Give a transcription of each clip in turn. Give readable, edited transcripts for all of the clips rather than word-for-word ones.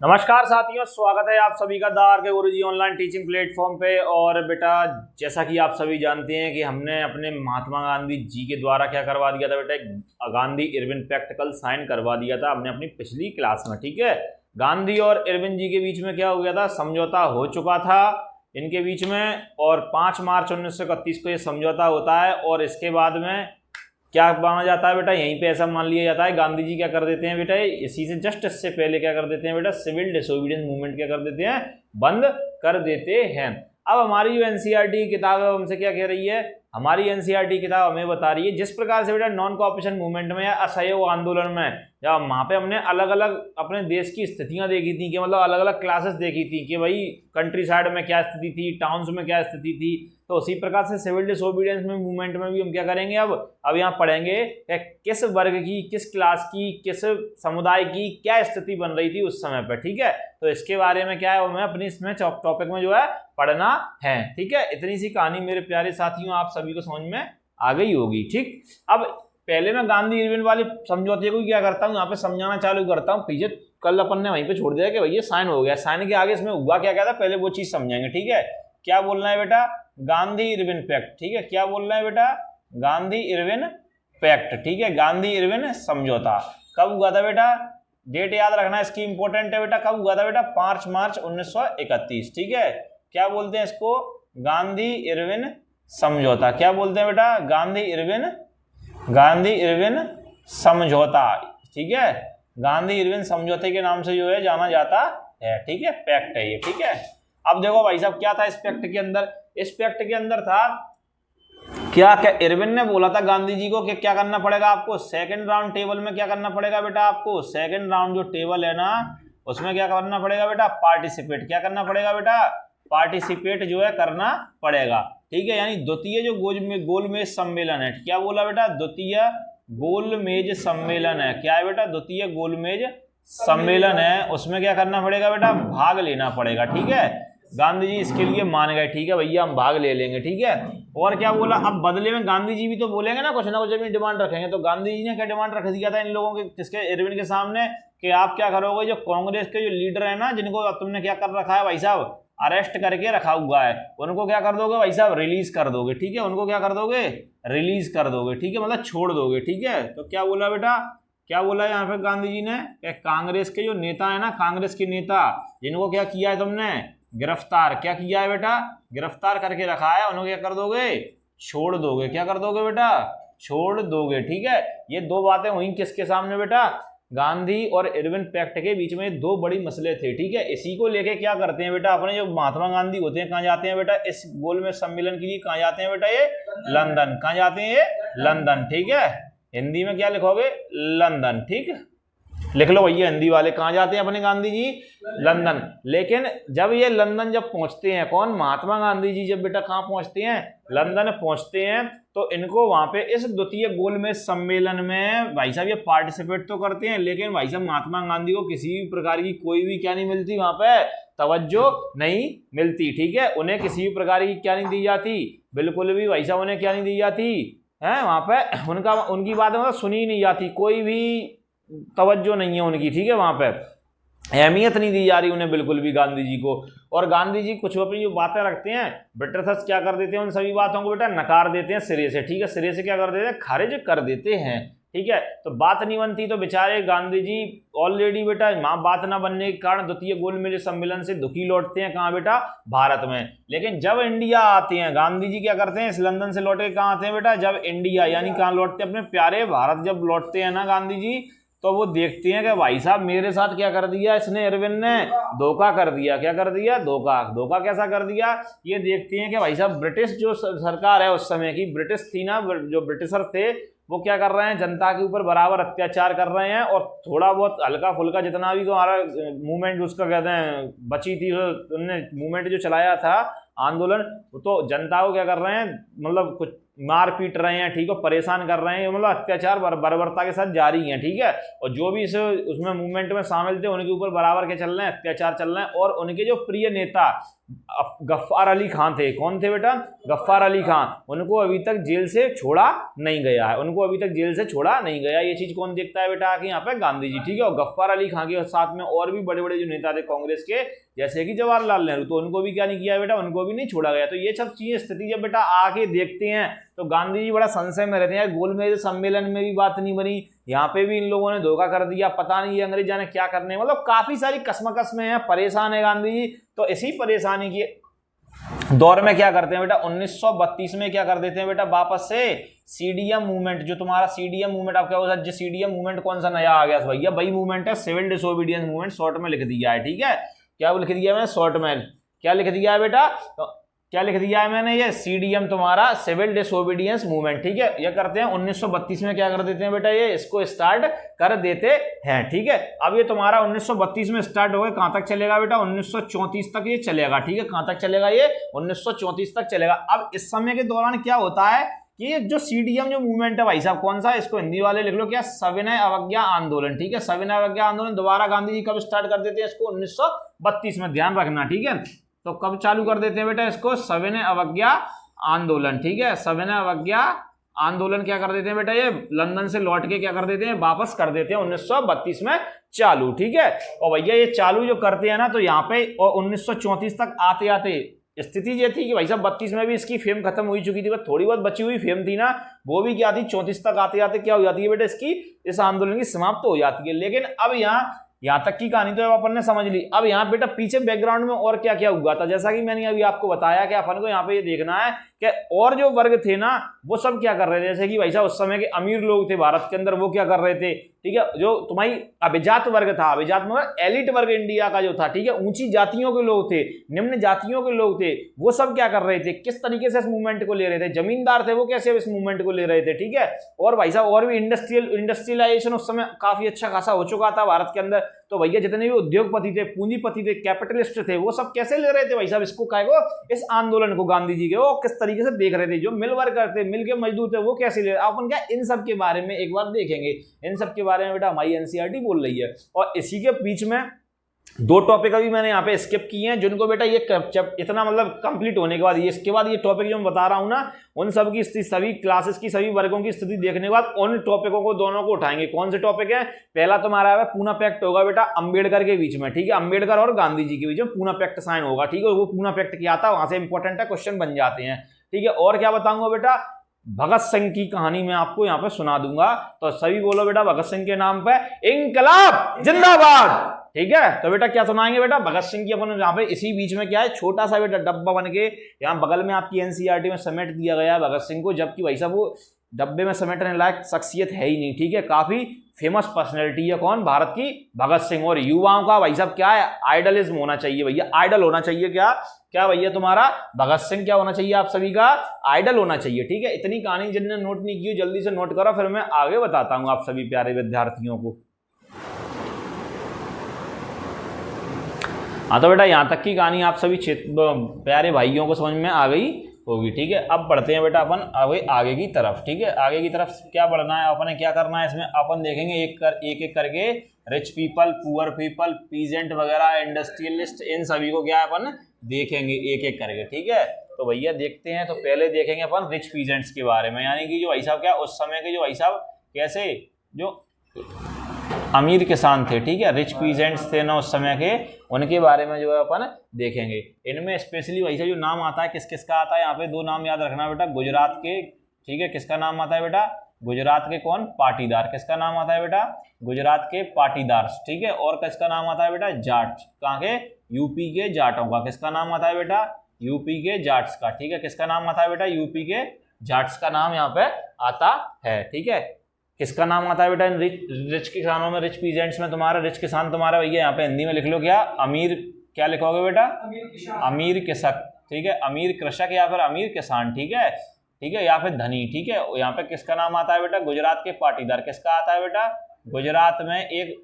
नमस्कार साथियों, स्वागत है आप सभी का द आर के गुरुजी ऑनलाइन टीचिंग प्लेटफॉर्म पे। और बेटा, जैसा कि आप सभी जानते हैं कि हमने अपने महात्मा गांधी जी के द्वारा क्या करवा दिया था बेटा, एक गांधी इरविन पैक्ट कल साइन करवा दिया था हमने अपनी पिछली क्लास में। ठीक है, गांधी और इरविन जी के बीच में क्या हो गया था, समझौता हो चुका था इनके बीच में। और 5 मार्च 1931 को ये समझौता होता है और इसके बाद में क्या माना जाता है बेटा, यहीं पे ऐसा मान लिया जाता है गांधी जी क्या कर देते हैं बेटा, इसी से जस्ट इससे पहले क्या कर देते हैं बेटा, सिविल डिसोबीडियंस मूवमेंट क्या कर देते हैं, बंद कर देते हैं। अब हमारी जो एनसीईआरटी किताब है हमसे क्या कह रही है, हमारी एनसीईआरटी किताब हमें बता रही है जिस प्रकार से बेटा नॉन कोऑपरेशन मूवमेंट में या असहयोग आंदोलन में, या वहाँ पे हमने अलग अलग अपने देश की स्थितियां देखी थी कि मतलब अलग अलग क्लासेस देखी थी कि भाई कंट्री साइड में क्या स्थिति थी, टाउन्स में क्या स्थिति थी, तो उसी प्रकार से सिविल डिसोबीडियंस में मूवमेंट में भी हम क्या करेंगे, अब यहाँ पढ़ेंगे कि किस वर्ग की, किस क्लास की, किस समुदाय की क्या स्थिति बन रही थी उस समय पर। ठीक है, तो इसके बारे में क्या है हमें अपनी इसमें टॉपिक में जो है पढ़ना है। ठीक है, इतनी सी कहानी मेरे प्यारे साथियों आप सभी को समझ में आ गई होगी। ठीक, अब पहले मैं गांधी इरविन वाले समझौते को क्या करता हूँ, यहाँ पे समझाना चालू करता हूँ। पीछे कल अपन ने वहीं पे छोड़ दिया कि भैया साइन हो गया, साइन के आगे इसमें हुआ क्या क्या था पहले वो चीज समझाएंगे। ठीक है, क्या बोलना है बेटा, गांधी इरविन पैक्ट। ठीक है, क्या बोलना है बेटा, गांधी इरविन पैक्ट। ठीक है, गांधी इरविन समझौता कब हुआ था बेटा, डेट याद रखना इसकी इंपॉर्टेंट है बेटा। कब हुआ था बेटा, 5 मार्च 1931। ठीक है, क्या बोलते हैं इसको, गांधी इरविन समझौता। क्या बोलते हैं बेटा, गांधी इरविन समझौता। ठीक है, गांधी इरविन समझौते के नाम से जो है जाना जाता है। ठीक है, पैक्ट है ये। ठीक है, अब देखो भाई साहब क्या था इस पैक्ट के अंदर, इस पैक्ट के अंदर था क्या क्या इरविन ने बोला था गांधी जी को कि क्या करना पड़ेगा आपको, सेकंड राउंड टेबल में क्या करना पड़ेगा बेटा, आपको सेकंड राउंड जो टेबल है ना उसमें क्या करना पड़ेगा बेटा, पार्टिसिपेट। क्या करना पड़ेगा बेटा, पार्टिसिपेट जो है करना पड़ेगा। ठीक है, यानी द्वितीय जो गोलमेज सम्मेलन है, क्या बोला बेटा, द्वितीय गोलमेज सम्मेलन है। क्या है बेटा, द्वितीय गोलमेज सम्मेलन है, उसमें क्या करना पड़ेगा बेटा, भाग लेना पड़ेगा। ठीक है, गांधी जी इसके लिए मान गए। ठीक है भैया, हम भाग ले लेंगे। ठीक है, और क्या बोला, अब बदले में गांधी जी भी तो बोलेंगे ना कुछ अपनी डिमांड रखेंगे। तो गांधी जी ने क्या डिमांड रख दिया था इन लोगों के, किसके, इरविन के सामने, कि आप क्या करोगे, जो कांग्रेस के जो लीडर है ना जिनको तुमने क्या कर रखा है भाई साहब, अरेस्ट करके रखा हुआ है, उनको क्या कर दोगे भाई साहब, रिलीज कर दोगे। ठीक है, उनको क्या कर दोगे, रिलीज कर दोगे। ठीक है, मतलब छोड़ दोगे। ठीक है, तो क्या बोला बेटा, क्या बोला यहाँ पे गांधी जी ने, कांग्रेस के जो नेता है ना, कांग्रेस के नेता जिनको क्या किया है तुमने, गिरफ्तार। क्या किया है बेटा, गिरफ्तार करके रखा है, उन्होंने क्या कर दोगे, छोड़ दोगे। क्या कर दोगे बेटा, छोड़ दोगे। ठीक है, ये दो बातें हुई किसके सामने बेटा, गांधी और इरविन पैक्ट के बीच में दो बड़ी मसले थे। ठीक है, इसी को लेके क्या करते हैं बेटा, अपने जो महात्मा गांधी होते हैं कहाँ जाते हैं बेटा, इस गोलमेज सम्मेलन के लिए कहाँ जाते हैं बेटा, ये लंदन। कहाँ जाते हैं ये, लंदन। ठीक है, हिंदी में क्या लिखोगे, लंदन। ठीक, लिख लो भैया हिंदी वाले, कहाँ जाते हैं अपने गांधी जी, लंदन। लेकिन जब ये लंदन जब पहुंचते हैं, कौन, महात्मा गांधी जी जब बेटा कहाँ पहुंचते हैं, लंदन पहुंचते हैं, तो इनको वहां पे इस द्वितीय गोलमेज सम्मेलन में भाई साहब ये पार्टिसिपेट तो करते हैं, लेकिन भाई साहब महात्मा गांधी को किसी भी प्रकार की कोई भी क्या नहीं मिलती, वहां पे तवज्जो नहीं मिलती। ठीक है, उन्हें किसी भी प्रकार की क्या नहीं दी जाती, बिल्कुल भी भाई साहब उन्हें क्या नहीं दी जाती है, वहां पे उनकी बात मतलब सुनी नहीं जाती, कोई भी तवज्जो नहीं है उनकी। ठीक है, वहां पे अहमियत नहीं दी जा रही उन्हें बिल्कुल भी गांधी जी को। और गांधी जी कुछ अपनी जो बातें रखते हैं, ब्रिटिशर्स क्या कर देते हैं, उन सभी बातों को बेटा नकार देते हैं सिरे से। ठीक है, सिरे से क्या कर देते हैं, खारिज कर देते हैं। ठीक है, तो बात नहीं बनती, तो बेचारे गांधी जी ऑलरेडी बेटा वहां बात ना बनने के कारण द्वितीय गोलमेज सम्मेलन से दुखी लौटते हैं, कहाँ बेटा, भारत में। लेकिन जब इंडिया आते हैं, गांधी जी क्या करते हैं, इस लंदन से लौट के कहाँ आते हैं बेटा, जब इंडिया यानी कहाँ लौटते हैं, अपने प्यारे भारत जब लौटते हैं ना गांधी जी, तो वो देखते हैं कि भाई साहब मेरे साथ क्या कर दिया इसने, इरविन ने धोखा कर दिया। क्या कर दिया, धोखा। धोखा कैसा कर दिया, ये देखते हैं कि भाई साहब ब्रिटिश जो सरकार है उस समय की, ब्रिटिश थी ना, जो ब्रिटिशर थे वो क्या कर रहे हैं, जनता के ऊपर बराबर अत्याचार कर रहे हैं, और थोड़ा बहुत हल्का फुल्का जितना भी हमारा मूवमेंट उसका कहते हैं बची थी, उन्होंने मूवमेंट जो चलाया था आंदोलन, तो जनता को क्या कर रहे हैं, मतलब कुछ मार पीट रहे हैं। ठीक है, परेशान कर रहे हैं, मतलब अत्याचार बर्बरता के साथ जारी है। ठीक है, और जो भी इस उसमें मूवमेंट में शामिल थे उनके ऊपर बराबर के चल रहे हैं, अत्याचार चल रहे हैं। और उनके जो प्रिय नेता गफ्फार अली खान थे। कौन थे बेटा? गफ्फार अली खान। उनको अभी तक जेल से छोड़ा नहीं गया है, उनको अभी तक जेल से छोड़ा नहीं गया। ये चीज कौन देखता है बेटा? कि यहाँ पे गांधी जी, ठीक है। और गफ्फार अली खान के साथ में और भी बड़े बड़े जो नेता थे कांग्रेस के, जैसे कि जवाहरलाल नेहरू, तो उनको भी क्या नहीं किया बेटा? उनको भी नहीं छोड़ा गया। तो ये सब चीजें स्थिति जब बेटा आके देखते हैं तो गांधी जी बड़ा संशय में रहते हैं। गोलमेज सम्मेलन में भी बात नहीं बनी, यहाँ पे भी इन लोगों ने धोखा कर दिया, पता नहीं ये अंग्रेज जाने क्या करने, मतलब काफी सारी कसमकस में है, परेशान है गांधी जी। तो इसी परेशानी की दौर में क्या करते हैं बेटा? 1932 में क्या कर देते हैं बेटा? वापस से सीडीएम मूवमेंट, जो तुम्हारा सीडीएम मूवमेंट, आप क्या होता है? जो सीडीएम मूवमेंट कौन सा नया आ गया भैया? वही मूवमेंट है सिविल डिसोबीडियंस मूवमेंट, शॉर्ट में लिख दिया है, ठीक है। क्या लिख दिया मैंने शॉर्ट में? क्या लिख दिया है बेटा? तो क्या लिख दिया है मैंने? ये सीडीएम तुम्हारा सिविल डिसोबीडियंस मूवमेंट, ठीक है। ये करते हैं 1932 में, क्या कर देते हैं बेटा? ये इसको स्टार्ट कर देते हैं, ठीक है। अब ये तुम्हारा 1932 में स्टार्ट हो गया, कहां तक चलेगा बेटा? 1934 तक ये चलेगा, ठीक है। कहां तक चलेगा ये? 1934 तक चलेगा। अब इस समय के दौरान क्या होता है कि जो सीडीएम जो मूवमेंट है भाई साहब, कौन सा? इसको हिंदी वाले लिख लो क्या? सविनय अवज्ञा आंदोलन, ठीक है। सविनय अवज्ञा आंदोलन दोबारा गांधी जी कब स्टार्ट कर देते हैं इसको? 1932 में, ध्यान रखना, ठीक है। तो कब चालू कर देते हैं बेटा इसको? सविनय अवज्ञा आंदोलन, ठीक है। सविनय अवज्ञा आंदोलन क्या कर देते हैं बेटा? ये लंदन से लौट के क्या कर देते हैं? वापस कर देते हैं 1932 में चालू, ठीक है। और भैया ये चालू जो करते हैं ना, तो यहाँ पे और 1934 तक आते आते स्थिति ये थी कि भाई साहब 32 में भी इसकी फेम खत्म हो चुकी थी, बस थोड़ी बहुत बची हुई फेम थी ना, वो भी क्या थी? 34 तक आते आते क्या हो जाती है बेटा? इसकी, इस आंदोलन की समाप्त हो जाती है। लेकिन अब यहाँ तक की कहानी तो अपन ने समझ ली। अब यहाँ बेटा पीछे बैकग्राउंड में और क्या क्या हुआ था, जैसा कि मैंने अभी आपको बताया कि अपन को यहाँ पे ये देखना है कि और जो वर्ग थे ना, वो सब क्या कर रहे थे। जैसे कि भाई साहब उस समय के अमीर लोग थे भारत के अंदर, वो क्या कर रहे थे, ठीक है। जो तुम्हारी अभिजात वर्ग था, अभिजात मतलब एलिट वर्ग इंडिया का जो था, ठीक है, ऊंची जातियों के लोग थे, निम्न जातियों के लोग थे, वो सब क्या कर रहे थे? किस तरीके से इस मूवमेंट को ले रहे थे? जमींदार थे, वो कैसे इस मूवमेंट को ले रहे थे, ठीक है। और भाई साहब और भी इंडस्ट्रियलाइजेशन उस समय काफी अच्छा खासा हो चुका था भारत के अंदर। तो भैया जितने भी उद्योगपति थे, पूंजीपति थे, कैपिटलिस्ट थे, वो सब कैसे ले रहे थे भाई साहब इसको, काय को, इस आंदोलन को, गांधी जी के, वो किस तरीके से देख रहे थे। जो मिल वर्कर थे, मिल के मजदूर थे, वो कैसे ले रहे? अपन क्या इन सब के बारे में एक बार देखेंगे। इन सब के बारे में बेटा हमारी एनसीईआरटी बोल रही है। और इसी के बीच में दो टॉपिक अभी मैंने यहाँ पे स्किप किए हैं, जिनको बेटा ये इतना मतलब कंप्लीट होने के बाद, ये इसके बाद ये टॉपिक जो मैं बता रहा हूँ ना, उन सब की स्थिति, सभी क्लासेस की, सभी वर्गों की स्थिति देखने के बाद उन टॉपिकों को दोनों को उठाएंगे। कौन से टॉपिक है? पहला तुम्हारा है पूना पैक्ट होगा बेटा अंबेडकर के बीच में, ठीक है। अंबेडकर और गांधी जी के बीच में पूना पैक्ट साइन होगा, ठीक है। वो पूना पैक्ट क्या था, वहां से इंपॉर्टेंट है, क्वेश्चन बन जाते हैं, ठीक है। और क्या बताऊंगा बेटा? भगत सिंह की कहानी मैं आपको यहाँ पे सुना दूंगा। तो सभी बोलो बेटा भगत सिंह के नाम पे इंकलाब जिंदाबाद, ठीक है। तो बेटा क्या सुनाएंगे बेटा? भगत सिंह की अपन यहाँ पे इसी बीच में क्या है, छोटा सा बेटा डब्बा बन के यहाँ बगल में आपकी एनसीईआरटी में समेट दिया गया है भगत सिंह को, जबकि भाई साहब वो डब्बे में समेटने लायक शख्सियत है ही नहीं, ठीक है। काफी फेमस पर्सनैलिटी है, कौन? भारत की भगत सिंह। और युवाओं का भाई साहब क्या है? आइडलिज्म होना चाहिए भैया, आइडल होना चाहिए। क्या भैया तुम्हारा भगत सिंह क्या होना चाहिए? आप सभी का आइडल होना चाहिए, ठीक है। इतनी कहानी जिनने नोट नहीं की जल्दी से नोट करो, फिर मैं आगे बताता हूं आप सभी प्यारे विद्यार्थियों को। हाँ तो बेटा यहाँ तक की कहानी आप सभी प्यारे भाइयों को समझ में आ गई होगी, ठीक है। अब बढ़ते हैं बेटा अपन आगे की तरफ, ठीक है। आगे की तरफ क्या बढ़ना है, अपन ने क्या करना है इसमें, अपन देखेंगे एक करके rich people, poor people, peasant वगैरह, इंडस्ट्रियलिस्ट, इन सभी को क्या अपन देखेंगे एक एक करके, ठीक है। तो भैया देखते हैं। तो पहले देखेंगे अपन रिच पीजेंट्स के बारे में, यानी कि जो भाई साहब क्या उस समय के जो भाई साहब कैसे जो अमीर किसान थे, ठीक है, रिच पीजेंट्स थे ना उस समय के, उनके बारे में जो है अपन देखेंगे। इनमें स्पेशली वैसे जो नाम आता है किस किस का आता है, यहाँ पे दो नाम याद रखना बेटा, गुजरात के, ठीक है, किसका नाम आता है बेटा? गुजरात के कौन? पाटीदार। किसका नाम आता है बेटा? गुजरात के पाटीदार, ठीक है। और किसका नाम आता है बेटा? जाट। कहाँ के? यूपी के जाटों का। किसका नाम आता है बेटा? यूपी के जाट्स का, ठीक है। किसका नाम आता है बेटा? यूपी के जाट्स का नाम यहाँ पे आता है, ठीक है। किसका नाम आता है बेटा रिच किसानों में, रिच पीजेंट्स में? तुम्हारा रिच किसान तुम्हारा भैया यहाँ पे हिंदी में लिख लो क्या? अमीर, क्या लिखोगे बेटा? अमीर कृषक, ठीक है। अमीर कृषक या फिर अमीर किसान, ठीक है, ठीक है, या फिर धनी, ठीक है। यहाँ पे किसका नाम आता है बेटा? गुजरात के पाटीदार। किसका आता है बेटा? गुजरात में एक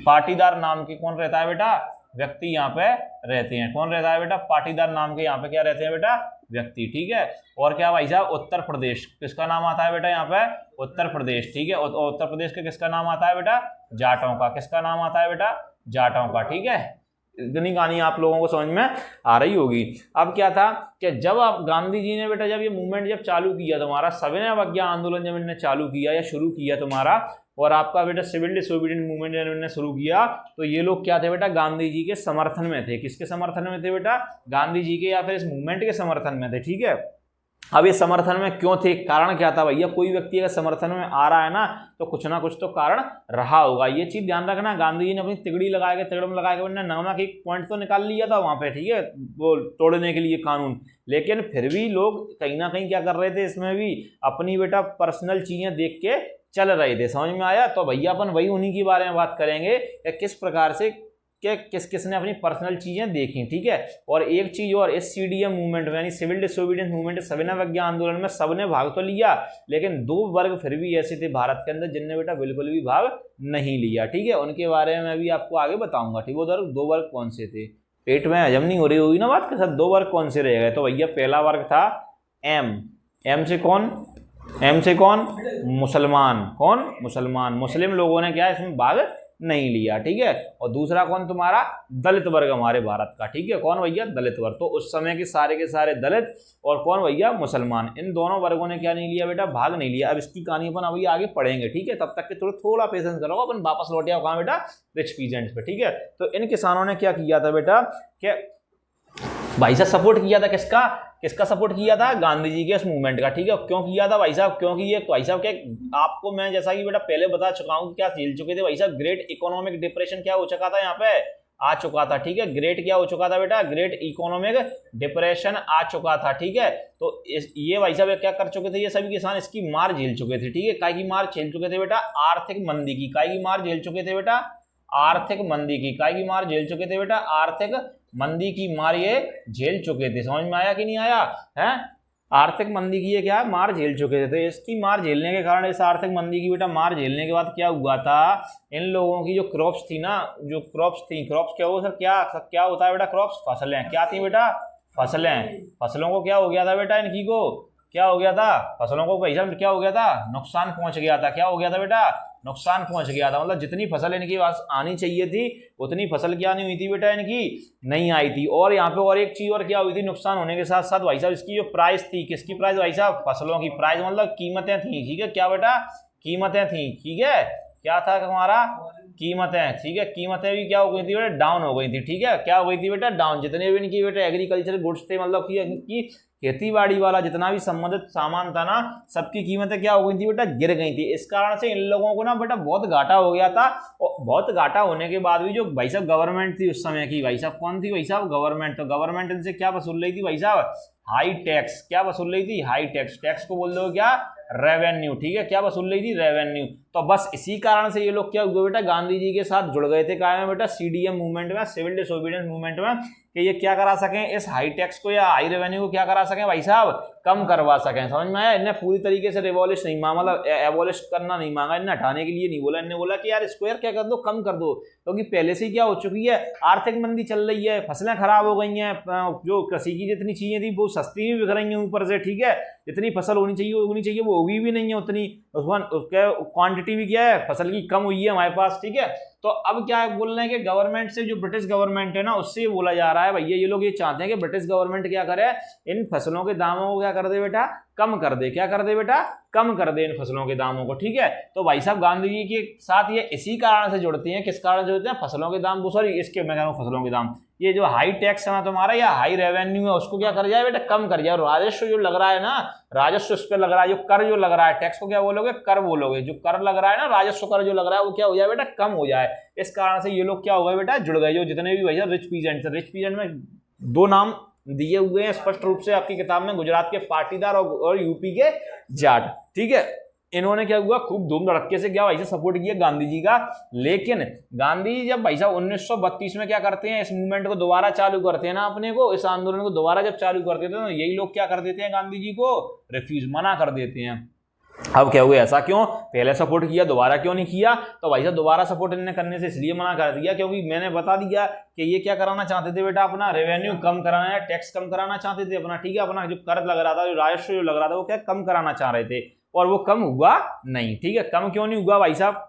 पाटीदार नाम के कौन रहता है बेटा? व्यक्ति यहाँ पे रहते हैं। कौन रहता है बेटा? पाटीदार नाम के यहाँ पे क्या रहते हैं बेटा? व्यक्ति, ठीक है। और क्या भाई साहब? उत्तर प्रदेश। किसका नाम आता है बेटा यहाँ पे? उत्तर प्रदेश, ठीक है। उत्तर प्रदेश के किसका नाम आता है बेटा? जाटों का। किसका नाम आता है बेटा? जाटों का, ठीक है। इतनी कहानी आप लोगों को समझ में आ रही होगी। अब क्या था कि जब आप गांधी जी ने बेटा जब ये मूवमेंट जब चालू किया तुम्हारा सविनय अवज्ञा आंदोलन जब इन्होंने चालू किया या शुरू किया तुम्हारा, और आपका बेटा सिविल डिसोबीडियंट मूवमेंट जब इन्होंने शुरू किया, तो ये लोग क्या थे बेटा, गांधी जी के समर्थन में थे। किसके समर्थन में थे बेटा, गांधी जी के या फिर इस मूवमेंट के समर्थन में थे। ठीक है, अब ये समर्थन में क्यों थे, कारण क्या था भैया, कोई व्यक्ति अगर समर्थन में आ रहा है ना तो कुछ ना कुछ तो कारण रहा होगा, ये चीज ध्यान रखना। गांधी जी ने अपनी तिगड़ी लगा के तिगड़म लगा के उन्होंने नमक एक पॉइंट तो निकाल लिया था वहां पे, ठीक है, वो तोड़ने के लिए कानून, लेकिन फिर भी लोग कहीं ना कहीं क्या कर रहे थे, इसमें भी अपनी बेटा पर्सनल चीजें देख के चल रहे थे। समझ में आया? तो भैया अपन वही उन्हीं के बारे में बात करेंगे कि किस प्रकार से कि किस किस ने अपनी पर्सनल चीजें देखी। ठीक है, और एक चीज और, इस सीडीएम मूवमेंट में यानी सिविल डिसोबीडियंस मूवमेंट सविनय अवज्ञा आंदोलन में सबने भाग तो लिया, लेकिन 2 वर्ग फिर भी ऐसे थे भारत के अंदर जिनने बेटा बिल्कुल भी भाग नहीं लिया। ठीक है, उनके बारे में अभी आपको आगे बताऊंगा। ठीक है, उधर 2 वर्ग कौन से थे, पेट में हजम नहीं हो रही होगी ना बात के साथ, 2 वर्ग कौन से रह गए। तो भैया पहला वर्ग था एम, एम से कौन, एम से कौन, मुसलमान, कौन, मुसलमान, मुस्लिम लोगों ने क्या इसमें भाग नहीं लिया। ठीक है, और दूसरा कौन तुम्हारा, दलित वर्ग हमारे भारत का। ठीक है, कौन भैया, दलित वर्ग। तो उस समय के सारे दलित और कौन भैया, मुसलमान, इन दोनों वर्गों ने क्या नहीं लिया बेटा, भाग नहीं लिया। अब इसकी कहानी अपन अभी आगे पढ़ेंगे। ठीक है, तब तक के थोड़ा पेशेंस करो, अपन वापस लौटे आओ कहाँ बेटा, रिच पीजेंट्स पे। ठीक है, तो इन किसानों ने क्या किया था बेटा, कि भाई साहब सपोर्ट किया था किसका, किसका सपोर्ट किया था, गांधी जी के इस मूवमेंट का। ठीक है, क्यों किया था भाई साहब, क्योंकि ये भाई साहब के आपको मैं जैसा कि बेटा पहले बता चुका हूं कि क्या झेल चुके थे भाई साहब, ग्रेट इकोनॉमिक डिप्रेशन क्या हो चुका था, यहाँ पे आ चुका था। ठीक है, ग्रेट क्या हो चुका था बेटा, ग्रेट इकोनॉमिक डिप्रेशन आ चुका था। ठीक है, तो ये भाई साहब क्या कर चुके थे, ये सभी किसान इसकी मार झेल चुके थे। ठीक है, काय की मार झेल चुके थे बेटा, आर्थिक मंदी की, काय की मार झेल चुके थे बेटा, आर्थिक मंदी की, काय की मार झेल चुके थे बेटा, आर्थिक मंदी की मार ये झेल चुके थे। समझ में आया कि नहीं आया है, आर्थिक मंदी की ये क्या मार झेल चुके थे। तो इसकी मार झेलने के कारण, इस आर्थिक मंदी की बेटा मार झेलने के बाद क्या हुआ था, इन लोगों की जो क्रॉप्स थी ना, जो क्रॉप्स थी, क्रॉप्स क्या हो सर, क्या होता है बेटा, क्रॉप्स फसलें, क्या थी बेटा, फसलें, फसलों को क्या हो गया था बेटा, इनकी को क्या हो गया था, फसलों को भाई साहब क्या हो गया था, नुकसान पहुंच गया था। क्या हो गया था बेटा, नुकसान पहुंच गया था, मतलब जितनी फसल इनकी पास आनी चाहिए थी उतनी फसल क्या नहीं हुई थी बेटा, इनकी नहीं आई थी। और यहाँ पे और एक चीज और क्या हुई थी, नुकसान होने के साथ साथ भाई साहब इसकी जो प्राइस थी, किसकी प्राइस भाई साहब, फसलों की प्राइस, मतलब कीमतें थी। ठीक है, क्या बेटा, कीमतें थी। ठीक है, क्या था हमारा, कीमतें। ठीक है, कीमतें भी क्या हो गई थी बेटा, डाउन हो गई थी। ठीक है, क्या हो गई थी बेटा, डाउन। जितने भी इनकी बेटा एग्रीकल्चर गुड्स थे, मतलब कि खेती बाड़ी वाला जितना भी संबंधित सामान था ना, सबकी कीमतें क्या हो गई थी बेटा, गिर गई थी। इस कारण से इन लोगों को ना बेटा बहुत घाटा हो गया था। और बहुत घाटा होने के बाद भी जो भाई साहब गवर्नमेंट थी उस समय की, भाई साहब कौन थी भाई साहब, गवर्नमेंट। तो गवर्नमेंट इनसे क्या वसूल रही थी भाई साहब, हाई टैक्स। क्या वसूल रही थी, हाई टैक्स। टैक्स को बोल दो क्या, रेवेन्यू। ठीक है, क्या वसूल रही थी, रेवेन्यू। तो बस इसी कारण से ये लोग क्या हुए बेटा, गांधी जी के साथ जुड़ गए थे, क्या में बेटा, सीडीएम मूवमेंट में, सिविल डिसोबीडियंस मूवमेंट में, कि ये क्या करा सकें, इस हाई टैक्स को या हाई रेवेन्यू को क्या करा सकें भाई साहब, कम करवा सकें। समझ में आया? इन्हें पूरी तरीके से रिवॉल्यूश नहीं मांगा, मतलब एबॉलिश करना नहीं मांगा, इन्हें हटाने के लिए नहीं बोला, इन्हें बोला कि यार इसको यार क्या कर दो, कम कर दो, क्योंकि पहले से क्या हो चुकी है, आर्थिक मंदी चल रही है, फसलें खराब हो गई हैं, जो कृषि की जितनी चीजें थी वो सस्ती भी बिक रही हैं ऊपर से। ठीक है, जितनी फसल होनी चाहिए वो होगी भी नहीं है उतनी, उसका क्वांटिटी भी क्या है, फसल की कम हुई है हमारे पास। ठीक है, तो अब क्या बोल रहे हैं कि गवर्नमेंट से, जो ब्रिटिश गवर्नमेंट है ना, उससे बोला जा रहा है भैया, ये लोग ये चाहते हैं कि ब्रिटिश गवर्नमेंट क्या करे, इन फसलों के दामों को क्या कर दे बेटा, कम कर दे। क्या कर दे बेटा, कम कर दे इन फसलों के दामों को। ठीक है, तो भाई साहब गांधी जी के साथ ये इसी कारण से जुड़ती हैं, किस कारण से जुड़ते हैं, फसलों के दाम, सॉरी इसके मैं कह रहा हूँ फसलों के दाम, ये जो हाई टैक्स है ना तुम्हारा, या हाई रेवेन्यू है, उसको क्या कर जाए बेटा, कम कर जाए। राजस्व जो लग रहा है ना, राजस्व उस पर लग रहा है, जो कर जो लग रहा है, टैक्स को क्या बोलोगे, कर बोलोगे, जो कर लग रहा है ना, राजस्व कर जो लग रहा है वो क्या हो जाए बेटा, कम हो जाए। इस कारण से ये लोग क्या हो गए बेटा, जुड़ गए, जो जितने भी भैया रिच पीजेंट में 2 नाम दिए हुए हैं स्पष्ट रूप से आपकी किताब में, गुजरात के पाटीदार और यूपी के जाट। ठीक है, इन्होंने क्या हुआ, खूब धूम धड़क्के से क्या भाई साहब सपोर्ट किया गांधी जी का। लेकिन गांधी जी जब भाई साहब 1932 में क्या करते हैं, इस मूवमेंट को दोबारा चालू करते हैं ना, अपने को इस आंदोलन को दोबारा जब चालू करते थे, तो यही लोग क्या कर देते हैं, गांधी जी को रिफ्यूज, मना कर देते हैं। अब क्या हुआ, ऐसा क्यों, पहले सपोर्ट किया दोबारा क्यों नहीं किया, तो भाई साहब दोबारा सपोर्ट इन्होंने करने से इसलिए मना कर दिया क्योंकि मैंने बता दिया कि ये क्या कराना चाहते थे बेटा, अपना रेवेन्यू कम कराना है, टैक्स कम कराना चाहते थे अपना। ठीक है, अपना जो कर लग रहा था, जो राजस्व जो लग रहा था, वो क्या कम कराना चाह रहे थे, और वो कम हुआ नहीं। ठीक है, कम क्यों नहीं हुआ भाई साहब,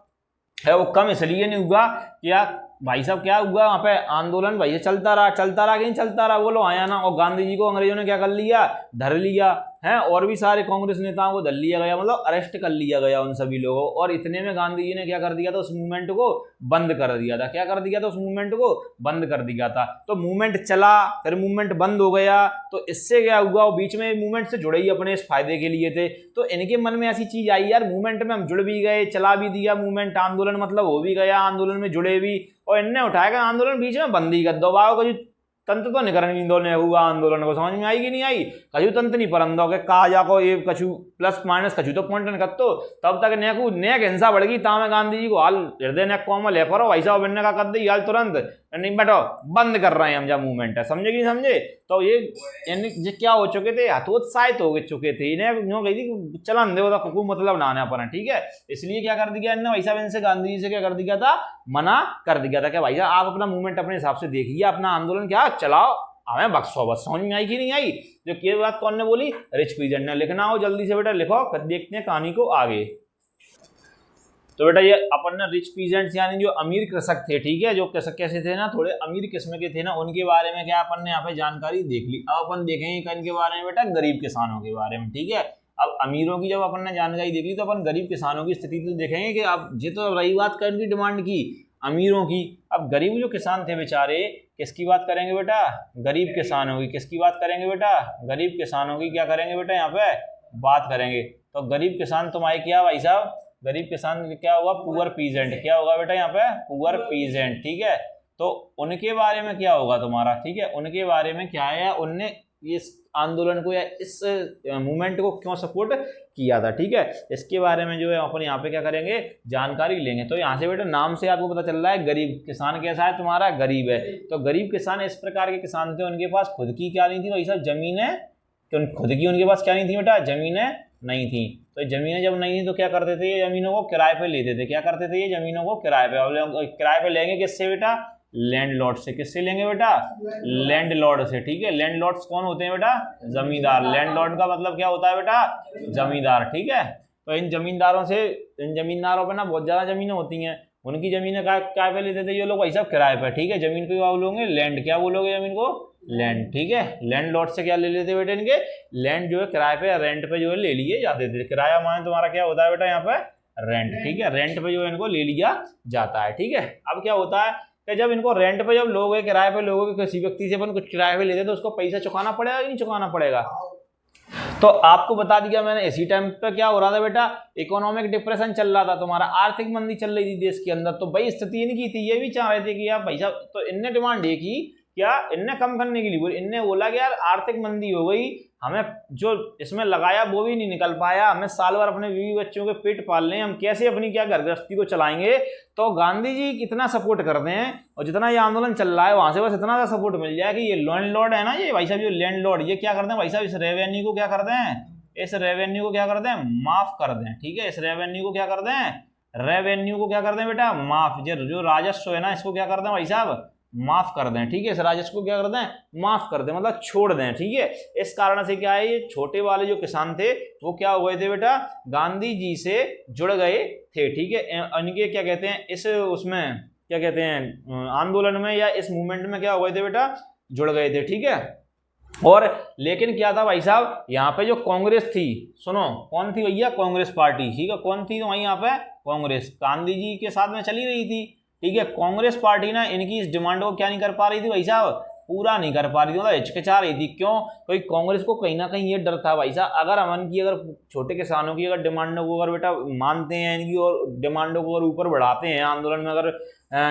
है वो कम इसलिए नहीं हुआ कि यार भाई साहब क्या हुआ वहाँ पे आंदोलन भाई चलता रहा कि नहीं चलता रहा, बोलो आया ना। और गांधी जी को अंग्रेजों ने क्या कर लिया, धर लिया है, और भी सारे कांग्रेस नेताओं को धर लिया गया, मतलब अरेस्ट कर लिया गया उन सभी लोगों। और इतने में गांधी जी ने क्या कर दिया था, उस मूवमेंट को बंद कर दिया था। क्या कर दिया था, उस मूवमेंट को बंद कर दिया था। तो मूवमेंट चला, फिर मूवमेंट बंद हो गया। तो इससे क्या हुआ, वो बीच में मूवमेंट से जुड़े ही अपने इस फायदे के लिए थे। तो इनके मन में ऐसी चीज आई, यार मूवमेंट में हम जुड़ भी गए, चला भी दिया मूवमेंट, आंदोलन मतलब हो भी गया, आंदोलन में जुड़े भी, और इनने उठाएगा आंदोलन बीच में बंद ही कर दो। बाबा का तंत्र तो निकरण ने हुआ आंदोलन को, समझ में आएगी नहीं आई, कछु तंत्र नहीं परंदो के कहा जाको ये कछु प्लस माइनस कछु तो पॉइंट करतो, तब तक नेक हिंसा बढ़ गई। तामे गांधी जी को हाल हृदय ने कोमल है करो वैसा बनने का कर दी हाल तुरंत नहीं, बैठो बंद कर रहे हैं हम, जब मूवमेंट है, समझे कि नहीं समझे। तो ये क्या हो चुके थे, हतोत्साहित हो चुके थे, इन्हें यूँ कही थी चलन दे को मतलब नाना पर, ठीक है। इसलिए क्या कर दिया इन्हें, वैसा इनसे गांधी जी से क्या कर दिया था, मना कर दिया था कि भाई आप अपना मूवमेंट अपने हिसाब से देखिए, अपना आंदोलन क्या चलाओ, हमें बख्शो बस। समझ में आई कि नहीं आई। जो ये बात कौन ने बोली, रिच पीजेंट ने। लिखना हो जल्दी से बेटा लिखो, देखते हैं कहानी को आगे। तो बेटा ये अपन ने रिच पीजेंट्स यानी जो अमीर कृषक थे, ठीक है, जो कृषक कैसे थे ना, थोड़े अमीर किस्म के थे ना, उनके बारे में क्या अपन ने यहाँ पे जानकारी देख ली। अब अपन देखेंगे इनके बारे में बेटा गरीब किसानों के बारे में, ठीक है। अब अमीरों की जब अपन ने जानकारी देख ली तो अपन गरीब किसानों की स्थिति तो देखेंगे कि अब ये तो रही बात कर इनकी डिमांड की अमीरों की। अब गरीब जो किसान थे बेचारे, किसकी बात करेंगे बेटा, गरीब किसानों की। किसकी बात करेंगे बेटा, गरीब किसानों की। क्या करेंगे बेटा यहाँ पे बात करेंगे। तो गरीब किसान तुम्हारे क्या भाई साहब, गरीब किसान क्या होगा, पुअर पीजेंट। क्या होगा बेटा यहाँ पे, पुअर पीजेंट, ठीक है। तो उनके बारे में क्या होगा तुम्हारा, ठीक है, उनके बारे में क्या है, उनने इस आंदोलन को या इस मूवमेंट को क्यों सपोर्ट किया था, ठीक है। इसके बारे में जो है अपन यहाँ पे क्या करेंगे, जानकारी लेंगे। तो यहाँ से बेटा नाम से आपको पता चल रहा है गरीब किसान कैसा है तुम्हारा, गरीब है। तो गरीब किसान इस प्रकार के किसान थे, उनके पास खुद की क्या नहीं थी भाई साहब, जमीनें, खुद की उनके पास क्या नहीं थी बेटा, जमीनें नहीं थी। तो जमीनें जब नहीं थी तो क्या करते थे, ये जमीनों को किराए पे लेते थे। क्या करते थे, ये जमीनों को किराए पे, किराए पे लेंगे किससे बेटा, लैंडलॉर्ड से। किससे लेंगे बेटा, लैंडलॉर्ड से, ठीक है। लैंडलॉर्ड्स कौन होते हैं बेटा, जमींदार। लैंडलॉर्ड का मतलब क्या होता है बेटा, जमींदार, ठीक है। तो इन जमींदारों पे ना बहुत ज्यादा जमीनें होती हैं, उनकी जमीनें क्या पे लेते थे ये लोग भाई साहब, किराए पर, ठीक है। जमीन को क्या बोलोगे, लैंड। क्या बोलोगे जमीन को, लैंड, ठीक है। लैंडलॉर्ड से क्या ले लेते बेटे, इनके लैंड जो है किराए पे, रेंट पे जो है ले लिए जाते थे। किराया माने तुम्हारा क्या होता है बेटा यहाँ पे, रेंट, ठीक है। रेंट पे जो है इनको ले लिया जाता है, ठीक है। अब क्या होता है कि जब इनको रेंट पे जब लोग है, किराए पे लोगों के किसी व्यक्ति से अपन कुछ किराए पे लेते तो उसको पैसा चुकाना पड़ेगा कि नहीं चुकाना पड़ेगा। तो आपको बता दिया मैंने, इसी टाइम पे क्या हो रहा था बेटा, इकोनॉमिक डिप्रेशन चल रहा था तुम्हारा, आर्थिक मंदी चल रही थी देश के अंदर। तो भाई स्थिति इनकी थी, ये भी चाह रहे थे कि यार भाई साहब, तो इनने डिमांड ये की, क्या इनने कम करने के लिए बोली, इनने बोला कि यार आर्थिक मंदी हो गई, हमें जो इसमें लगाया वो भी नहीं निकल पाया, हमें साल भर अपने बीवी बच्चों के पेट पाल लें, हम कैसे अपनी क्या घर गृहस्थी को चलाएंगे। तो गांधी जी कितना सपोर्ट करते हैं, और जितना ये आंदोलन चल रहा है वहां से बस इतना सा सपोर्ट मिल जाए कि ये लैंडलॉर्ड है ना, ये भाई साहब जो लैंडलॉर्ड, ये क्या करते हैं भाई साहब, इस रेवेन्यू को क्या करते हैं, इस रेवेन्यू को क्या करते हैं, माफ कर दें, ठीक है। इस रेवेन्यू को क्या कर दें, रेवेन्यू को क्या कर दें बेटा, माफ। जो राजस्व है ना, इसको क्या कर दें भाई साहब, माफ कर दें, ठीक है। इस राजस्व को क्या कर दें, माफ कर दें, मतलब छोड़ दें, ठीक है। इस कारण से क्या है, ये छोटे वाले जो किसान थे वो क्या हुए थे बेटा, गांधी जी से जुड़ गए थे, ठीक है। इनके क्या कहते हैं, इस उसमें क्या कहते हैं, आंदोलन में या इस मूवमेंट में क्या हुए थे बेटा, जुड़ गए थे, ठीक है। और लेकिन क्या था भाई साहब, यहाँ पे जो कांग्रेस थी, सुनो कौन थी भैया, कांग्रेस पार्टी, ठीक है। कौन थी तो वही यहाँ पे कांग्रेस, गांधी जी के साथ में चली रही थी, ठीक है। कांग्रेस पार्टी ना इनकी इस डिमांड को क्या नहीं कर पा रही थी भाई साहब, पूरा नहीं कर पा रही थी, मतलब हिचकिचा रही थी। क्यों, कोई कांग्रेस को कहीं ना कहीं ये डर था भाई साहब, अगर अमन की, अगर छोटे किसानों की अगर डिमांडों को अगर बेटा मानते हैं इनकी, और डिमांडों को अगर ऊपर बढ़ाते हैं आंदोलन में, अगर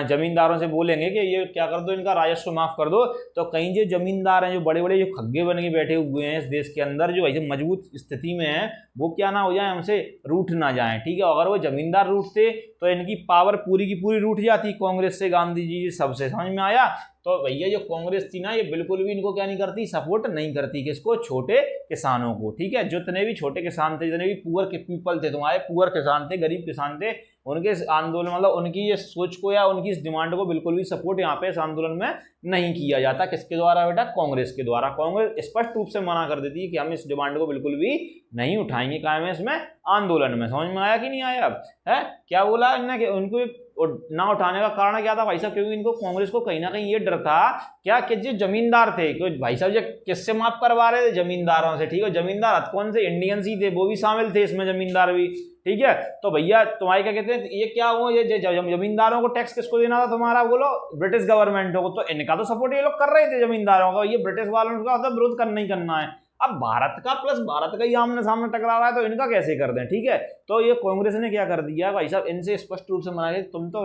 जमींदारों से बोलेंगे कि ये क्या कर दो, इनका राजस्व माफ कर दो, तो कहीं जो जमींदार हैं, जो बड़े बड़े जो खग्गे बन के बैठे हुए हैं इस देश के अंदर, जो ऐसे मजबूत स्थिति में है, वो क्या ना हो जाए, हमसे रूठ ना जाए, ठीक है। अगर वो जमींदार रूठते तो इनकी पावर पूरी की पूरी रूठ जाती, कांग्रेस से, गांधी जी सबसे, समझ में आया। तो भैया जो कांग्रेस थी ना, ये बिल्कुल भी इनको क्या नहीं करती, सपोर्ट नहीं करती, किसको, छोटे किसानों को, ठीक है। जितने भी छोटे किसान थे, जितने भी पुअर के पीपल थे तुम्हारे, पुअर किसान थे, गरीब किसान थे, उनके आंदोलन, मतलब उनकी ये सोच को या उनकी इस डिमांड को बिल्कुल भी सपोर्ट यहाँ पे इस आंदोलन में नहीं किया जाता। किसके द्वारा बेटा, कांग्रेस के द्वारा। कांग्रेस स्पष्ट रूप से मना कर देती है कि हम इस डिमांड को बिल्कुल भी नहीं उठाएंगे क्या में, इसमें आंदोलन में। समझ में आया कि नहीं आया? है क्या बोला इन्होंने कि उनको ना उठाने का कारण क्या था भाई साहब? क्योंकि इनको कांग्रेस को कहीं ना कहीं ये डर था क्या कि जो जमींदार थे, क्योंकि भाई साहब जो किससे माफ करवा रहे थे? जमींदारों से। ठीक है, जमींदार कौन से? इंडियंस ही थे, वो भी शामिल थे इसमें, जमींदार भी। ठीक है, तो भैया तुम्हारे क्या कहते हैं, ये क्या हो, ये जमींदारों को टैक्स किसको देना था तुम्हारा? बोलो ब्रिटिश गवर्नमेंट को। तो इनका तो सपोर्ट ये लोग कर रहे थे जमींदारों का, ये ब्रिटिश वालों का मतलब विरोध करना ही करना है। अब भारत का प्लस भारत का ही आमने सामने टकरा रहा है, तो इनका कैसे कर दें? ठीक है, तो ये कांग्रेस ने क्या कर दिया भाई साहब, इनसे स्पष्ट रूप से मना के तुम तो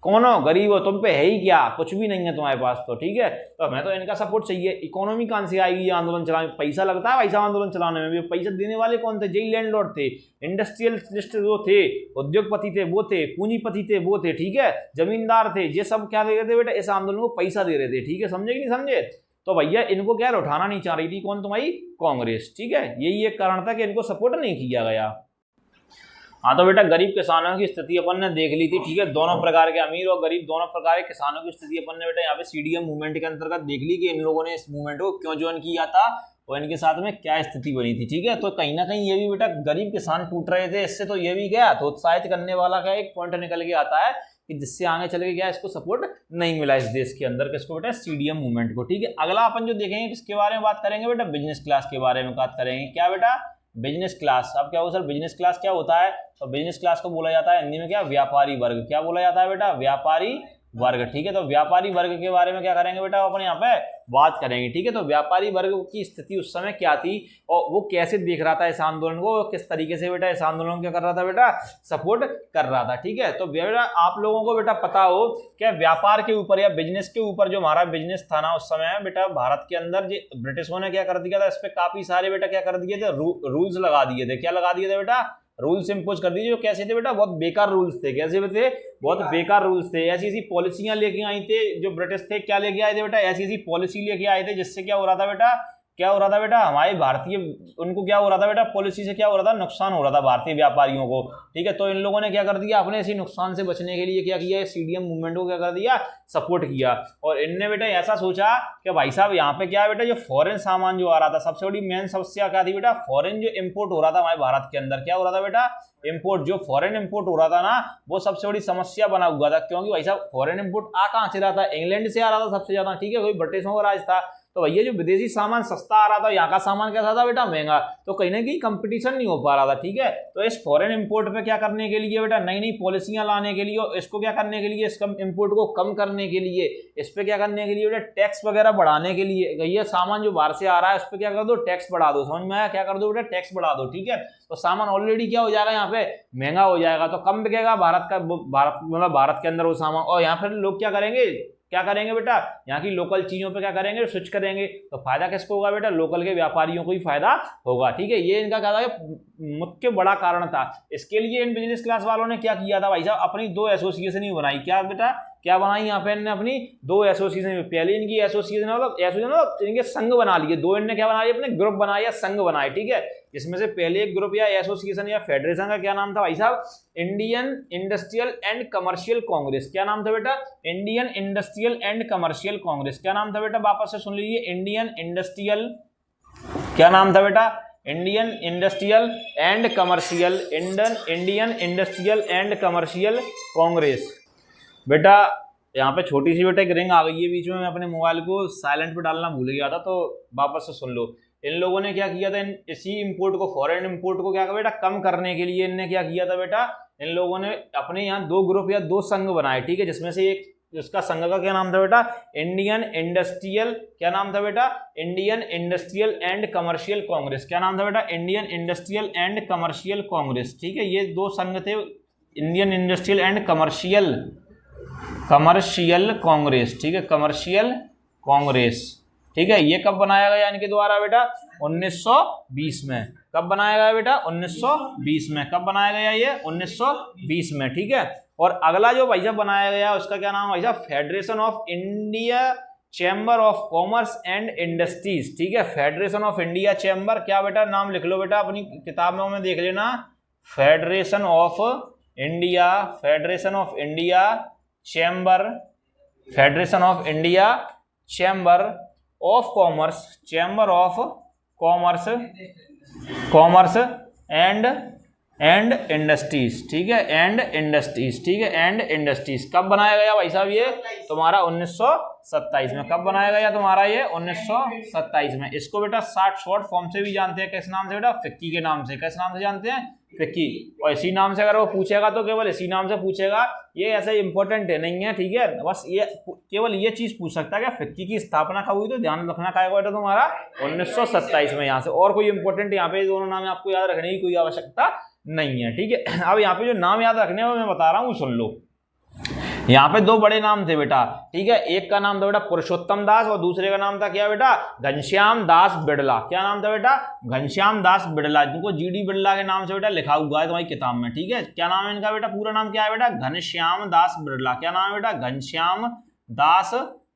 कौन हो? गरीब हो, तुम पे है ही क्या? कुछ भी नहीं है तुम्हारे पास तो। ठीक है, तो हमें तो इनका सपोर्ट चाहिए। इकोनॉमी कहां से आएगी आंदोलन चलाने? पैसा लगता है भाई साहब आंदोलन चलाने में भी। पैसा देने वाले कौन थे? जई लैंडलॉर्ड थे, इंडस्ट्रियलिस्ट जो थे, उद्योगपति थे वो थे, पूंजीपति थे वो थे। ठीक है, जमींदार थे, ये सब क्या दे रहे थे बेटा? इस आंदोलन को पैसा दे रहे थे। ठीक है, समझे कि नहीं समझे? तो भैया इनको क्या उठाना नहीं चाह रही थी कौन? तुम्हारी कांग्रेस। ठीक है, यही एक कारण था कि इनको सपोर्ट नहीं किया गया। हाँ, तो बेटा गरीब किसानों की स्थिति अपन ने देख ली थी। ठीक है, दोनों प्रकार के अमीर और गरीब दोनों प्रकार के किसानों की स्थिति अपन ने बेटा यहाँ पे सीडीएम मूवमेंट के अंतर्गत देख ली कि इन लोगों ने इस मूवमेंट को क्यों ज्वाइन किया था और इनके साथ में क्या स्थिति बनी थी। ठीक है, तो कहीं ना कहीं ये भी बेटा गरीब किसान टूट रहे थे इससे, तो ये भी क्या तो उत्साहित करने वाला का एक पॉइंट निकल के आता है कि जिससे आगे चल के क्या इसको सपोर्ट नहीं मिला इस देश के अंदर, किसको बेटा? सीडीएम मूवमेंट को। ठीक है, अगला अपन जो देखेंगे किसके बारे में बात करेंगे बेटा? बिजनेस क्लास के बारे में बात करेंगे। क्या बेटा? Business class. अब क्या हो सर, बिजनेस क्लास क्या होता है? तो बिजनेस क्लास को बोला जाता है हिंदी में क्या? व्यापारी वर्ग। क्या बोला जाता है बेटा? व्यापारी वर्ग। ठीक है, तो व्यापारी वर्ग के बारे में क्या करेंगे बेटा? अपन यहाँ पे बात करेंगे। ठीक है, तो व्यापारी वर्ग की स्थिति उस समय क्या थी और वो कैसे देख रहा था इस आंदोलन को, किस तरीके से बेटा इस आंदोलन क्या कर रहा था बेटा? सपोर्ट कर रहा था। ठीक है, तो बेटा आप लोगों को बेटा पता हो क्या व्यापार के ऊपर या बिजनेस के ऊपर जो हमारा बिजनेस था ना उस समय बेटा भारत के अंदर, जो ब्रिटिशों ने क्या कर दिया था, इस पे काफी सारे बेटा क्या कर दिए थे? रूल्स लगा दिए थे। क्या लगा दिए थे बेटा? रूल्स इंपोज कर दीजिए। जो कैसे थे बेटा? बहुत बेकार रूल्स थे। कैसे थे? बहुत बेकार रूल्स थे। ऐसी ऐसी पॉलिसियां लेके आई थे जो ब्रिटिश थे। क्या लेके आए थे बेटा? ऐसी ऐसी पॉलिसी लेके आए थे जिससे क्या हो रहा था बेटा? क्या हो रहा था बेटा? हमारे भारतीय उनको क्या हो रहा था बेटा? पॉलिसी से क्या हो रहा था? नुकसान हो रहा था भारतीय व्यापारियों को। ठीक है, तो इन लोगों ने क्या कर दिया? अपने इसी नुकसान से बचने के लिए क्या किया? सीडीएम मूवमेंट को क्या कर दिया? सपोर्ट किया। और इनने बेटा ऐसा सोचा कि भाई साहब यहाँ पे क्या है बेटा? जो फॉरेन सामान जो आ रहा था, सबसे बड़ी मेन समस्या क्या थी बेटा? फॉरेन जो इम्पोर्ट हो रहा था हमारे भारत के अंदर, क्या हो रहा था बेटा? इंपोर्ट। जो फॉरेन इंपोर्ट हो रहा था ना वो सबसे बड़ी समस्या बना हुआ था, क्योंकि भाई साहब फॉरेन इंपोर्ट आ कहां से रहा था? इंग्लैंड से आ रहा था सबसे ज्यादा। ठीक है, कोई ब्रिटिशों का राज था, तो भैया जो विदेशी सामान सस्ता आ रहा था, यहाँ का सामान कैसा था बेटा? महंगा। तो कहीं ना कहीं कंपटीशन नहीं हो पा रहा था। ठीक है, तो इस फॉरेन इंपोर्ट पे क्या करने के लिए बेटा? नई नई पॉलिसियां लाने के लिए, और इसको क्या करने के लिए? इस इंपोर्ट को कम करने के लिए, इस पे क्या करने के लिए बेटा? टैक्स वगैरह बढ़ाने के लिए। ये सामान जो बाहर से आ रहा है उस पर क्या कर दो? टैक्स बढ़ा दो। समझ में आया? क्या कर दो बेटा? टैक्स बढ़ा दो। ठीक है, तो सामान ऑलरेडी क्या हो जाएगा? यहाँ पे महंगा हो जाएगा, तो कम बिकेगा भारत का, मतलब भारत के अंदर वो सामान। और यहाँ फिर लोग क्या करेंगे? क्या करेंगे बेटा? यहाँ की लोकल चीजों पे क्या करेंगे? स्विच करेंगे। तो फायदा किसको होगा बेटा? लोकल के व्यापारियों को ही फायदा होगा। ठीक है, ये इनका क्या था? मुख्य बड़ा कारण था। इसके लिए इन बिजनेस क्लास वालों ने क्या किया था भाई साहब? अपनी दो एसोसिएशन ही बनाई। क्या बेटा? क्या बनाई यहाँ पे इनने? अपनी दो एसोसिएशन। पहले इनकी एसोसिएशन मतलब इनके संघ बना लिए दो। इनने क्या बना लिया? अपने ग्रुप बनाए या संघ बनाए। ठीक है, इसमें से पहले एक ग्रुप या एसोसिएशन या फेडरेशन का क्या नाम था भाई साहब? Indian industrial and commercial Congress. क्या नाम था बेटा? Indian industrial and commercial Congress. क्या नाम था बेटा? वापस से सुन लीजिए। इंडियन इंडस्ट्रियल, क्या नाम था बेटा? Indian industrial and commercial, Indian industrial and commercial Congress. बेटा यहाँ पे छोटी सी बेटा एक रिंग आ गई है बीच में, मैं अपने मोबाइल को साइलेंट पे डालना भूल गया था, तो वापस से सुन लो। इन लोगों ने क्या किया था? इसी इंपोर्ट को, फॉरेन इंपोर्ट को क्या बेटा कम करने के लिए इनने क्या किया था बेटा? इन लोगों ने अपने यहाँ दो ग्रुप या दो संघ बनाए। ठीक है, जिसमें से एक, उसका संघ का क्या नाम था बेटा? इंडियन इंडस्ट्रियल, क्या नाम था बेटा? Indian industrial and commercial Congress. क्या नाम था बेटा? Indian industrial and commercial Congress. ठीक है, ये दो संघ थे, Indian industrial and commercial Congress. ठीक है, कमर्शियल कांग्रेस। ठीक है, ये कब बनाया गया इनके द्वारा बेटा? 1920 में। कब बनाया गया बेटा? 1920 में। कब बनाया गया ये? 1920 में। ठीक है, और अगला जो भाई साहब बनाया गया उसका क्या नाम भाई साहब? Federation of India chamber of commerce and industries. ठीक है, फेडरेशन ऑफ इंडिया चैम्बर। क्या बेटा? नाम लिख लो बेटा, अपनी किताबों में देख लेना। Federation of India, federation of India chamber, federation of India chamber of commerce, chamber of commerce commerce and industries, ठीक है, एंड इंडस्ट्रीज, ठीक है, एंड इंडस्ट्रीज। कब बनाया गया भाई साहब ये तुम्हारा 1927 में। कब बनाया गया तुम्हारा ये 1927 में। इसको बेटा शॉर्ट फॉर्म से भी जानते हैं, किस नाम से बेटा, फिक्की के नाम से। किस नाम से जानते हैं, फिक्की। और इसी नाम से अगर वो पूछेगा तो केवल इसी नाम से पूछेगा, ये ऐसे इंपॉर्टेंट है नहीं है, ठीक है। बस ये केवल ये चीज पूछ सकता है कि फिक्की की स्थापना कब हुई, तो ध्यान रखना का बेटा तुम्हारा 1927 में। यहाँ से और कोई इंपॉर्टेंट यहाँ पे दोनों नाम आपको याद रखने की कोई आवश्यकता नहीं है, ठीक है। अब यहाँ पे जो नाम याद रखने हैं वो मैं बता रहा हूँ, सुन लो। यहाँ पे दो बड़े नाम थे बेटा, ठीक है। एक का नाम था बेटा पुरुषोत्तम दास और दूसरे का नाम था क्या बेटा, घनश्याम दास बिड़ला। क्या नाम था बेटा, घनश्याम दास बिड़ला, जिनको जीडी बिड़ला के नाम से बेटा लिखा हुआ है तुम्हारी किताब में, ठीक है। क्या नाम है इनका बेटा, पूरा नाम क्या है बेटा, घनश्याम दास बिड़ला। क्या नाम है बेटा, घनश्याम दास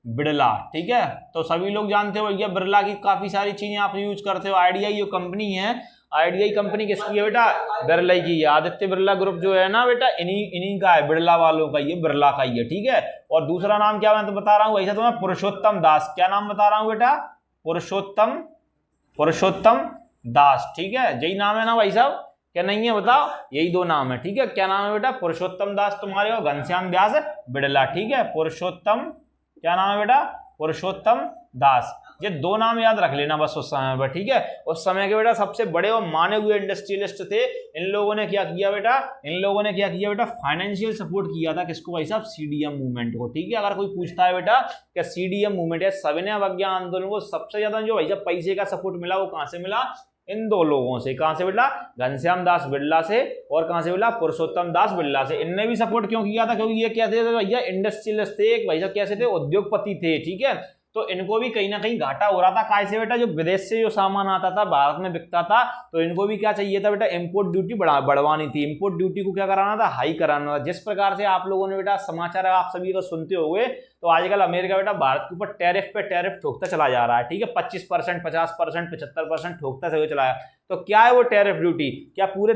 बिड़ला, ठीक है। तो सभी लोग जानते हो भैया बिड़ला की काफी सारी चीजें आप यूज करते हो। आईडीआई जो कंपनी है, आईडीआई कंपनी किसकी है बेटा, बिरला की है। आदित्य बिरला ग्रुप जो है ना बेटा, इन्हीं का है, बिरला वालों का, ये बिरला का ही है, ठीक है। और दूसरा नाम क्या मैं तो बता रहा हूँ वैसे तो मैं पुरुषोत्तम दास। क्या नाम बता रहा हूँ बेटा, पुरुषोत्तम दास, ठीक है। यही नाम है ना भाई साहब, क्या नहीं है बताओ, यही दो नाम है, ठीक है। क्या नाम है बेटा, पुरुषोत्तम दास तुम्हारे और घनश्याम दास बिड़ला, ठीक है। पुरुषोत्तम, क्या नाम है बेटा, पुरुषोत्तम दास। ये दो नाम याद रख लेना बस उस समय पर, ठीक है। उस समय के बेटा सबसे बड़े और माने हुए इंडस्ट्रियलिस्ट थे। इन लोगों ने क्या किया बेटा, फाइनेंशियल सपोर्ट किया था किसको भाई साहब, सीडीएम मूवमेंट को, ठीक है। अगर कोई पूछता है बेटा क्या सीडीएम मूवमेंट या सविनय अवज्ञा आंदोलन को सबसे ज्यादा जो भाई साहब पैसे का सपोर्ट मिला वो कहां से मिला, इन दो लोगों से। कहां से बेटा, घनश्याम दास बिड़ला से, और कहां से बेटा, पुरुषोत्तम दास बिड़ला से। इनने भी सपोर्ट क्यों किया था, क्योंकि ये क्या थे भैया, इंडस्ट्रियलिस्ट थे, भाई साहब कैसे थे, उद्योगपति थे, ठीक है। तो इनको भी कहीं ना कहीं घाटा हो रहा था, कैसे बेटा, जो विदेश से जो सामान आता था भारत में बिकता था, तो इनको भी क्या चाहिए था बेटा, इंपोर्ट ड्यूटी बढ़वानी थी। इंपोर्ट ड्यूटी को क्या कराना था, हाई कराना था। जिस प्रकार से आप लोगों ने बेटा समाचार आप सभी को सुनते होंगे, तो आजकल अमेरिका बेटा भारत के ऊपर टैरिफ पे टैरिफ ठोकता चला जा रहा है, ठीक है। 25%, 50%, 75% ठोकता चला चलाया। तो क्या है वो टैरिफ ड्यूटी, क्या पूरे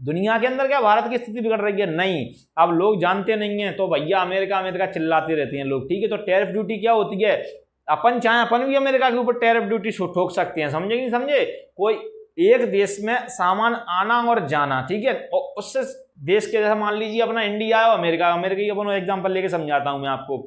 दुनिया के अंदर क्या भारत की स्थिति बिगड़ रही है, नहीं। अब लोग जानते नहीं है, तो भैया अमेरिका चिल्लाते रहते हैं लोग, ठीक है। तो टैरिफ ड्यूटी क्या होती है, अपन चाहे अपन भी अमेरिका के ऊपर टैरिफ ड्यूटी ठोक सकते हैं, समझे कि नहीं समझे। कोई एक देश में सामान आना और जाना, ठीक है, और उससे देश के जैसा मान लीजिए अपना इंडिया है, अमेरिका की अपन एग्जांपल लेके समझाता हूं मैं आपको।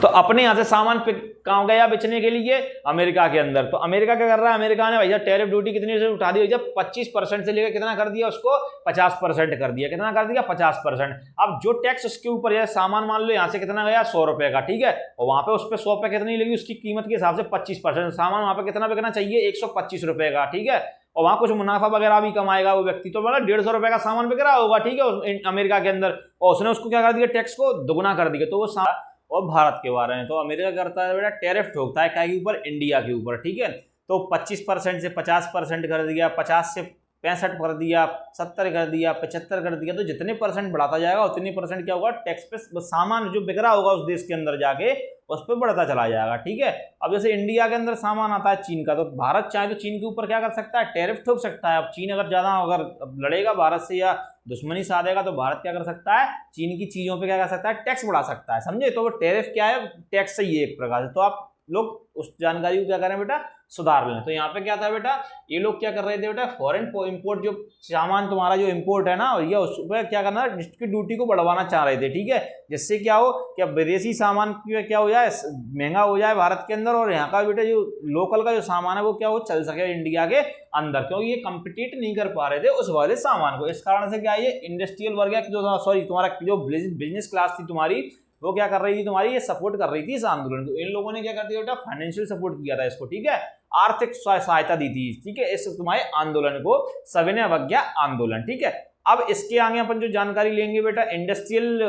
तो अपने यहां से सामान कहां गया बेचने के लिए, अमेरिका के अंदर। तो अमेरिका क्या कर रहा है, अमेरिका ने भैया टैरिफ ड्यूटी कितनी से उठा दी भैया, 25% से लेकर कितना कर दिया उसको, 50% कर दिया। कितना कर दिया, 50%। अब जो टैक्स उसके ऊपर है, सामान मान लो यहां से कितना गया, 100 रुपए का, ठीक है, और वहां पे उस पर 100 रुपए कितनी लगी, उसकी कीमत के हिसाब से 25%। सामान वहां पे कितना बिकना चाहिए, 125 रुपए का, ठीक है, और वहां कुछ मुनाफा वगैरह भी कमाएगा वो व्यक्ति, तो मतलब 150 रुपए का सामान बिक रहा होगा, ठीक है, अमेरिका के अंदर, और उसने उसको क्या कर दिया, टैक्स को दोगुना कर दिया। तो वो और भारत के बारे में, तो अमेरिका करता है बेटा टैरिफ ठोकता है क्या के ऊपर, इंडिया के ऊपर, ठीक है। तो 25% से 50% कर दिया, 50 से 65 कर दिया, 70 कर दिया, 75 कर दिया। तो जितने परसेंट बढ़ाता जाएगा उतनी परसेंट क्या होगा, टैक्स पे सामान जो बिक रहा होगा उस देश के अंदर जाके उस पर बढ़ता चला जाएगा, ठीक है। अब जैसे इंडिया के अंदर सामान आता है चीन का, तो भारत चाहे तो चीन के ऊपर क्या कर सकता है, टैरिफ ठोक सकता है। अब चीन अगर ज्यादा अगर लड़ेगा भारत से या दुश्मनी साधेगा, तो भारत क्या कर सकता है, चीन की चीजों पे क्या कर सकता है, टैक्स बढ़ा सकता है, समझे। तो वो टैरिफ क्या है, टैक्स सही है एक प्रकार से। तो आप लोग उस जानकारी को क्या करें बेटा, सुधार लें। तो यहाँ पे क्या था बेटा, ये लोग क्या कर रहे थे बेटा, फॉरेन इंपोर्ट जो सामान तुम्हारा जो इंपोर्ट है ना, ये उस पर क्या करना, इसकी ड्यूटी को बढ़वाना चाह रहे थे, ठीक है। जिससे क्या हो, क्या विदेशी सामान क्या हो जाए, महंगा हो जाए भारत के अंदर, और यहाँ का बेटा जो लोकल का जो सामान है वो क्या हो, चल सके इंडिया के अंदर, क्योंकि ये कम्पिटिट नहीं कर पा रहे थे उस वाले सामान को। इस कारण से क्या, ये इंडस्ट्रियल वर्ग जो सॉरी तुम्हारा जो बिजनेस क्लास थी तुम्हारी, वो क्या कर रही थी तुम्हारी, ये सपोर्ट कर रही थी इस आंदोलन को। इन लोगों ने क्या कर दिया बेटा, फाइनेंशियल सपोर्ट किया था इसको, ठीक है, आर्थिक सहायता दी थी, ठीक है, इस तुम्हारे आंदोलन को, सविनय अवज्ञा आंदोलन, ठीक है। अब इसके आगे अपन जो जानकारी लेंगे बेटा, इंडस्ट्रियल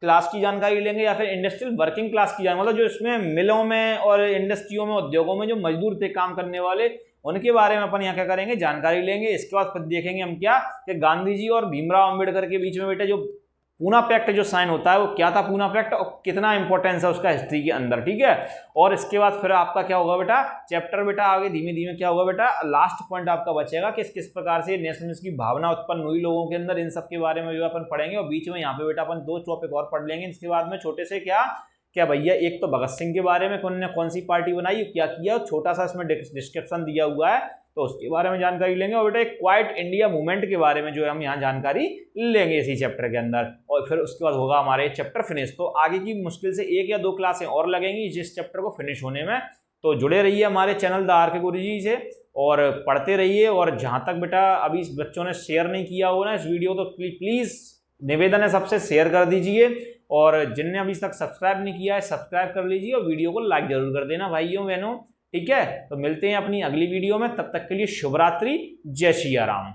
क्लास की जानकारी लेंगे या फिर इंडस्ट्रियल वर्किंग क्लास की जानकारी, मतलब जो इसमें मिलों में और इंडस्ट्रियों में, उद्योगों में जो मजदूर थे काम करने वाले, उनके बारे में अपन यहाँ क्या करेंगे, जानकारी लेंगे। इसके बाद फिर देखेंगे हम क्या, कि गांधी जी और भीमराव अंबेडकर के बीच में बेटा जो पूना पैक्ट जो साइन होता है वो क्या था, पूना पैक्ट, और कितना इंपॉर्टेंस है उसका हिस्ट्री के अंदर, ठीक है। और इसके बाद फिर आपका क्या होगा बेटा, चैप्टर बेटा आगे धीमे धीमे क्या होगा बेटा, लास्ट पॉइंट आपका बचेगा कि किस प्रकार से नेशनलिज्म की भावना उत्पन्न हुई लोगों के अंदर, इन सब के बारे में जो अपन पढ़ेंगे। और बीच में यहाँ पे बेटा अपन 2 टॉपिक और पढ़ लेंगे इसके बाद में, छोटे से क्या, क्या भैया, एक तो भगत सिंह के बारे में उन्होंने कौन सी पार्टी बनाई, क्या किया, छोटा सा इसमें डिस्क्रिप्शन दिया हुआ है, तो उसके बारे में जानकारी लेंगे। और बेटा एक क्वाइट इंडिया मूवमेंट के बारे में जो है हम यहाँ जानकारी लेंगे इसी चैप्टर के अंदर, और फिर उसके बाद होगा हमारे चैप्टर फिनिश। तो आगे की मुश्किल से 1 या 2 क्लासें और लगेंगी जिस चैप्टर को फिनिश होने में। तो जुड़े रहिए हमारे चैनल द आर.के. गुरुजी से और पढ़ते रहिए। और जहाँ तक बेटा अभी बच्चों ने शेयर नहीं किया हो ना इस वीडियो, तो प्लीज़ निवेदन है सबसे शेयर कर दीजिए, और जिनने अभी तक सब्सक्राइब नहीं किया है सब्सक्राइब कर लीजिए, और वीडियो को लाइक जरूर कर देना भाइयों बहनों, ठीक है। तो मिलते हैं अपनी अगली वीडियो में, तब तक के लिए शुभ रात्रि, जय सिया राम।